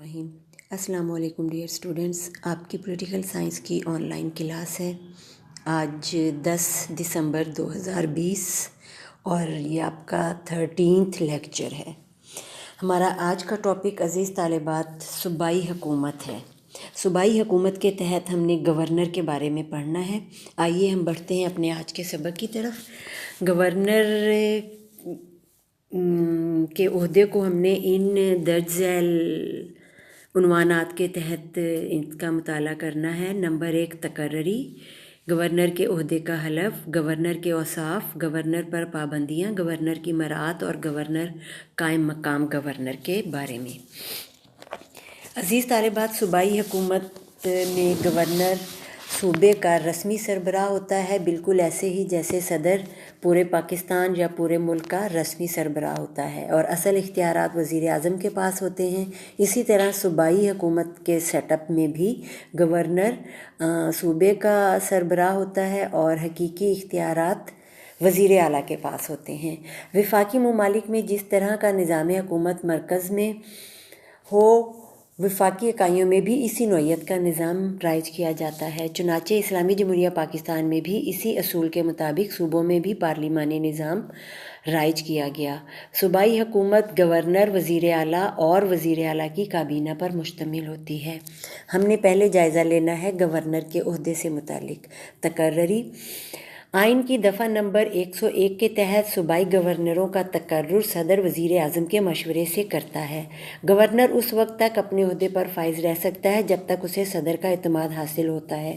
الرحیم السلام علیکم ڈیئر اسٹوڈنٹس، آپ کی پولیٹیکل سائنس کی آن لائن کلاس ہے۔ آج 10 دسمبر 2020 اور یہ آپ کا 13th لیکچر ہے۔ ہمارا آج کا ٹاپک عزیز طالبات صوبائی حکومت ہے۔ صوبائی حکومت کے تحت ہم نے گورنر کے بارے میں پڑھنا ہے۔ آئیے ہم بڑھتے ہیں اپنے آج کے سبق کی طرف۔ گورنر کے عہدے کو ہم نے ان درج ذیل عنوانات کے تحت ان کا مطالعہ کرنا ہے۔ نمبر 1 تقرری، گورنر کے عہدے کا حلف، گورنر کے اوصاف، گورنر پر پابندیاں، گورنر کی مراعات اور گورنر قائم مقام گورنر کے بارے میں۔ عزیز طالبات، صوبائی حکومت میں گورنر صوبے کا رسمی سربراہ ہوتا ہے، بالکل ایسے ہی جیسے صدر پورے پاکستان یا پورے ملک کا رسمی سربراہ ہوتا ہے، اور اصل اختیارات وزیر اعظم کے پاس ہوتے ہیں۔ اسی طرح صوبائی حکومت کے سیٹ اپ میں بھی گورنر صوبے کا سربراہ ہوتا ہے اور حقیقی اختیارات وزیر اعلیٰ کے پاس ہوتے ہیں۔ وفاقی ممالک میں جس طرح کا نظام حکومت مرکز میں ہو، وفاقی اکائیوں میں بھی اسی نوعیت کا نظام رائج کیا جاتا ہے۔ چنانچہ اسلامی جمہوریہ پاکستان میں بھی اسی اصول کے مطابق صوبوں میں بھی پارلیمانی نظام رائج کیا گیا۔ صوبائی حکومت گورنر، وزیر اعلیٰ اور وزیر اعلیٰ کی کابینہ پر مشتمل ہوتی ہے۔ ہم نے پہلے جائزہ لینا ہے گورنر کے عہدے سے متعلق۔ تقرری، آئین کی دفعہ نمبر 101 کے تحت صوبائی گورنروں کا تقرر صدر وزیر اعظم کے مشورے سے کرتا ہے۔ گورنر اس وقت تک اپنے عہدے پر فائز رہ سکتا ہے جب تک اسے صدر کا اعتماد حاصل ہوتا ہے۔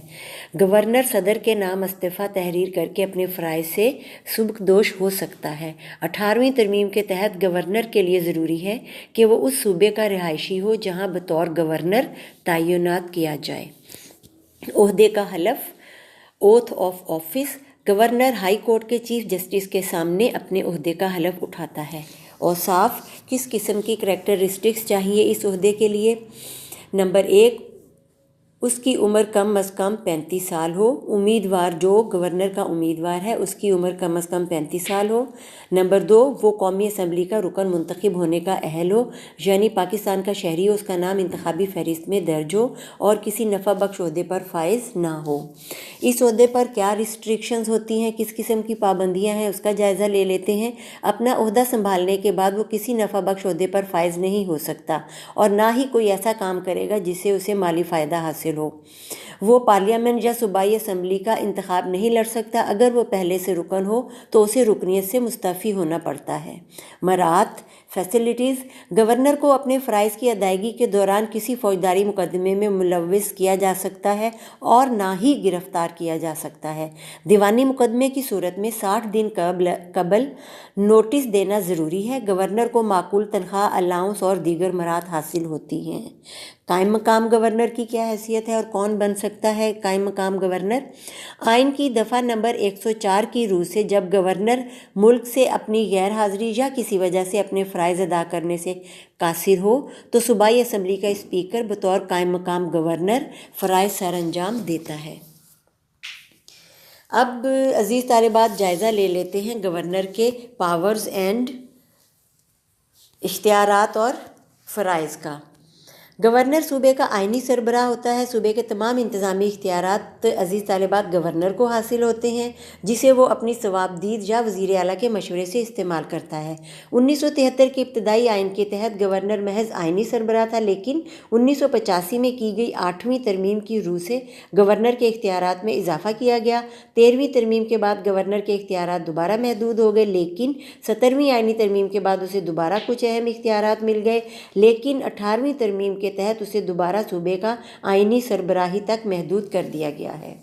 گورنر صدر کے نام استعفیٰ تحریر کر کے اپنے فرائض سے سبکدوش ہو سکتا ہے۔ 18ویں ترمیم کے تحت گورنر کے لیے ضروری ہے کہ وہ اس صوبے کا رہائشی ہو جہاں بطور گورنر تعینات کیا جائے۔ عہدے کا حلف، oath of office, governor high court کے چیف جسٹس کے سامنے اپنے عہدے کا حلف اٹھاتا ہے۔ اوصاف، کس قسم کی کریکٹرسٹکس چاہیے اس عہدے کے لیے؟ نمبر 1، اس کی عمر کم از کم 35 سال ہو۔ امیدوار، جو گورنر کا امیدوار ہے اس کی عمر کم از کم 35 سال ہو۔ نمبر 2، وہ قومی اسمبلی کا رکن منتخب ہونے کا اہل ہو، یعنی پاکستان کا شہری ہو، اس کا نام انتخابی فہرست میں درج ہو اور کسی نفع بخش عہدے پر فائز نہ ہو۔ اس عہدے پر کیا ریسٹرکشنز ہوتی ہیں، کس قسم کی پابندیاں ہیں، اس کا جائزہ لے لیتے ہیں۔ اپنا عہدہ سنبھالنے کے بعد وہ کسی نفع بخش عہدے پر فائز نہیں ہو سکتا اور نہ ہی کوئی ایسا کام کرے گا جس سے اسے مالی فائدہ حاصل ہو۔ وہ پارلیمنٹ یا صوبائی اسمبلی کا انتخاب نہیں لڑ سکتا۔ اگر وہ پہلے سے رکن ہو تو اسے رکنیت سے مستعفی ہونا پڑتا ہے۔ مراعات، فیسلٹیز، گورنر کو اپنے فرائض کی ادائیگی کے دوران کسی فوجداری مقدمے میں ملوث کیا جا سکتا ہے اور نہ ہی گرفتار کیا جا سکتا ہے۔ دیوانی مقدمے کی صورت میں 60 دن قبل نوٹس دینا ضروری ہے۔ گورنر کو معقول تنخواہ، الاؤنس اور دیگر مراعات حاصل ہوتی ہیں۔ قائم مقام گورنر کی کیا حیثیت ہے اور کون بن سکتا ہے قائم مقام گورنر؟ آئین کی دفعہ نمبر 104 کی روح سے جب گورنر ملک سے اپنی غیر حاضری یا کسی وجہ سے اپنے فرائض ادا کرنے سے قاصر ہو تو صوبائی اسمبلی کا اسپیکر بطور قائم مقام گورنر فرائض سر انجام دیتا ہے۔ اب عزیز طالبات، جائزہ لے لیتے ہیں گورنر کے پاورز اینڈ اختیارات اور فرائض کا۔ گورنر صوبے کا آئینی سربراہ ہوتا ہے۔ صوبے کے تمام انتظامی اختیارات عزیز طالبات گورنر کو حاصل ہوتے ہیں، جسے وہ اپنی صوابدید یا وزیر اعلیٰ کے مشورے سے استعمال کرتا ہے۔ 1973 کے ابتدائی آئین کے تحت گورنر محض آئینی سربراہ تھا، لیکن 1985 میں کی گئی 8ویں ترمیم کی روح سے گورنر کے اختیارات میں اضافہ کیا گیا۔ 13ویں ترمیم کے بعد گورنر کے اختیارات دوبارہ محدود ہو گئے، لیکن 17ویں آئینی ترمیم کے بعد اسے دوبارہ کچھ اہم اختیارات مل گئے، لیکن 18ویں ترمیم کے تحت اسے دوبارہ صوبے کا آئینی سربراہی تک محدود کر دیا گیا ہے۔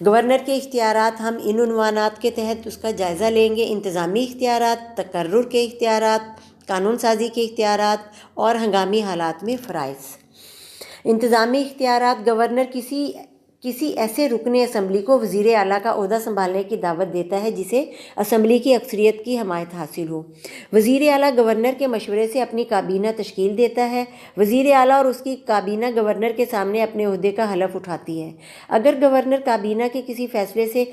گورنر کے اختیارات ہم ان عنوانات کے تحت اس کا جائزہ لیں گے: انتظامی اختیارات، تقرر کے اختیارات، قانون سازی کے اختیارات اور ہنگامی حالات میں فرائض۔ انتظامی اختیارات، گورنر کسی ایسے رکن اسمبلی کو وزیر اعلیٰ کا عہدہ سنبھالنے کی دعوت دیتا ہے جسے اسمبلی کی اکثریت کی حمایت حاصل ہو۔ وزیر اعلیٰ گورنر کے مشورے سے اپنی کابینہ تشکیل دیتا ہے۔ وزیر اعلیٰ اور اس کی کابینہ گورنر کے سامنے اپنے عہدے کا حلف اٹھاتی ہے۔ اگر گورنر کابینہ کے کسی فیصلے سے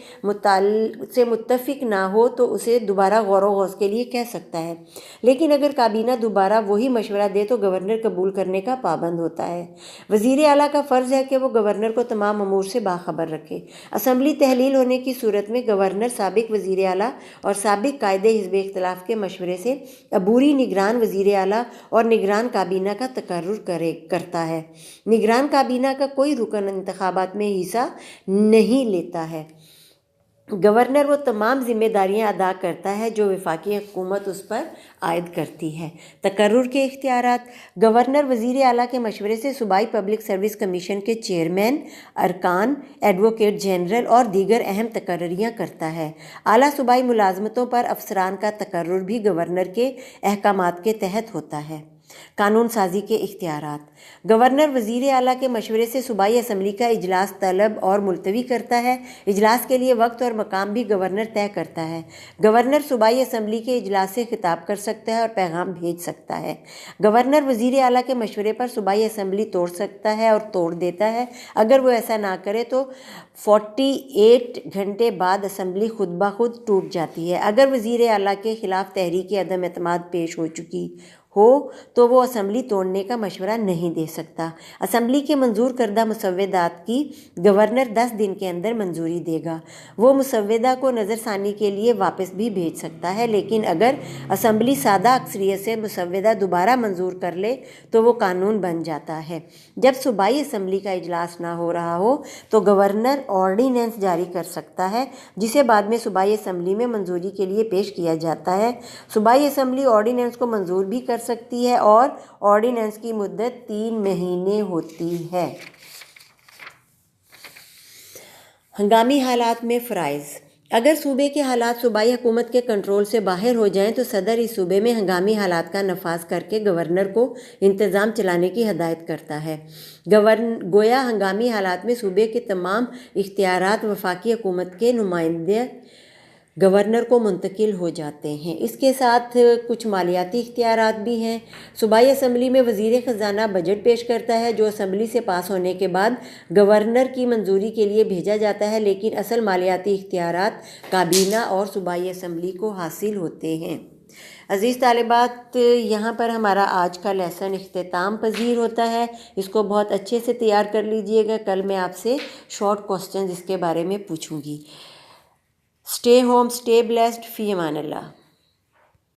متفق نہ ہو تو اسے دوبارہ غور و خوض کے لیے کہہ سکتا ہے، لیکن اگر کابینہ دوبارہ وہی مشورہ دے تو گورنر قبول کرنے کا پابند ہوتا ہے۔ وزیر اعلیٰ کا فرض ہے کہ وہ گورنر کو تمام امور سے باخبر رکھے۔ اسمبلی تحلیل ہونے کی صورت میں گورنر سابق وزیر اعلیٰ اور سابق قائد حزب اختلاف کے مشورے سے عبوری نگران وزیر اعلیٰ اور نگران کابینہ کا تقرر کرتا ہے۔ نگران کابینہ کا کوئی رکن انتخابات میں حصہ نہیں لیتا ہے۔ گورنر وہ تمام ذمہ داریاں ادا کرتا ہے جو وفاقی حکومت اس پر عائد کرتی ہے۔ تقرر کے اختیارات: گورنر وزیر اعلیٰ کے مشورے سے صوبائی پبلک سروس کمیشن کے چیئرمین، ارکان، ایڈوکیٹ جنرل اور دیگر اہم تقرریاں کرتا ہے۔ اعلیٰ صوبائی ملازمتوں پر افسران کا تقرر بھی گورنر کے احکامات کے تحت ہوتا ہے۔ قانون سازی کے اختیارات: گورنر وزیر اعلیٰ کے مشورے سے صوبائی اسمبلی کا اجلاس طلب اور ملتوی کرتا ہے۔ اجلاس کے لیے وقت اور مقام بھی گورنر طے کرتا ہے۔ گورنر صوبائی اسمبلی کے اجلاس سے خطاب کر سکتا ہے اور پیغام بھیج سکتا ہے۔ گورنر وزیر اعلیٰ کے مشورے پر صوبائی اسمبلی توڑ سکتا ہے اور توڑ دیتا ہے۔ اگر وہ ایسا نہ کرے تو 48 گھنٹے بعد اسمبلی خود بخود ٹوٹ جاتی ہے۔ اگر وزیر اعلیٰ کے خلاف تحریک عدم اعتماد پیش ہو چکی ہو تو وہ اسمبلی توڑنے کا مشورہ نہیں دے سکتا۔ اسمبلی کے منظور کردہ مسودات کی گورنر 10 دن کے اندر منظوری دے گا۔ وہ مسودہ کو نظر ثانی کے لیے واپس بھی بھیج سکتا ہے، لیکن اگر اسمبلی سادہ اکثریت سے مسودہ دوبارہ منظور کر لے تو وہ قانون بن جاتا ہے۔ جب صوبائی اسمبلی کا اجلاس نہ ہو رہا ہو تو گورنر آرڈیننس جاری کر سکتا ہے، جسے بعد میں صوبائی اسمبلی میں منظوری کے لیے پیش کیا جاتا ہے۔ صوبائی اسمبلی آرڈیننس کو منظور بھی کر سکتی ہے اور آرڈیننس کی مدت 3 مہینے ہوتی ہے۔ ہنگامی حالات میں فرائض: اگر صوبے کے حالات صوبائی حکومت کے کنٹرول سے باہر ہو جائیں تو صدر اس صوبے میں ہنگامی حالات کا نفاذ کر کے گورنر کو انتظام چلانے کی ہدایت کرتا ہے۔ گویا ہنگامی حالات میں صوبے کے تمام اختیارات وفاقی حکومت کے نمائندے گورنر کو منتقل ہو جاتے ہیں۔ اس کے ساتھ کچھ مالیاتی اختیارات بھی ہیں۔ صوبائی اسمبلی میں وزیر خزانہ بجٹ پیش کرتا ہے جو اسمبلی سے پاس ہونے کے بعد گورنر کی منظوری کے لیے بھیجا جاتا ہے، لیکن اصل مالیاتی اختیارات کابینہ اور صوبائی اسمبلی کو حاصل ہوتے ہیں۔ عزیز طالبات، یہاں پر ہمارا آج کا لیسن اختتام پذیر ہوتا ہے۔ اس کو بہت اچھے سے تیار کر لیجئے گا۔ کل میں آپ سے شارٹ کوسچنز اس کے بارے میں پوچھوں گی۔ اسٹے ہوم، اسٹے بلیسڈ، فی امان اللہ۔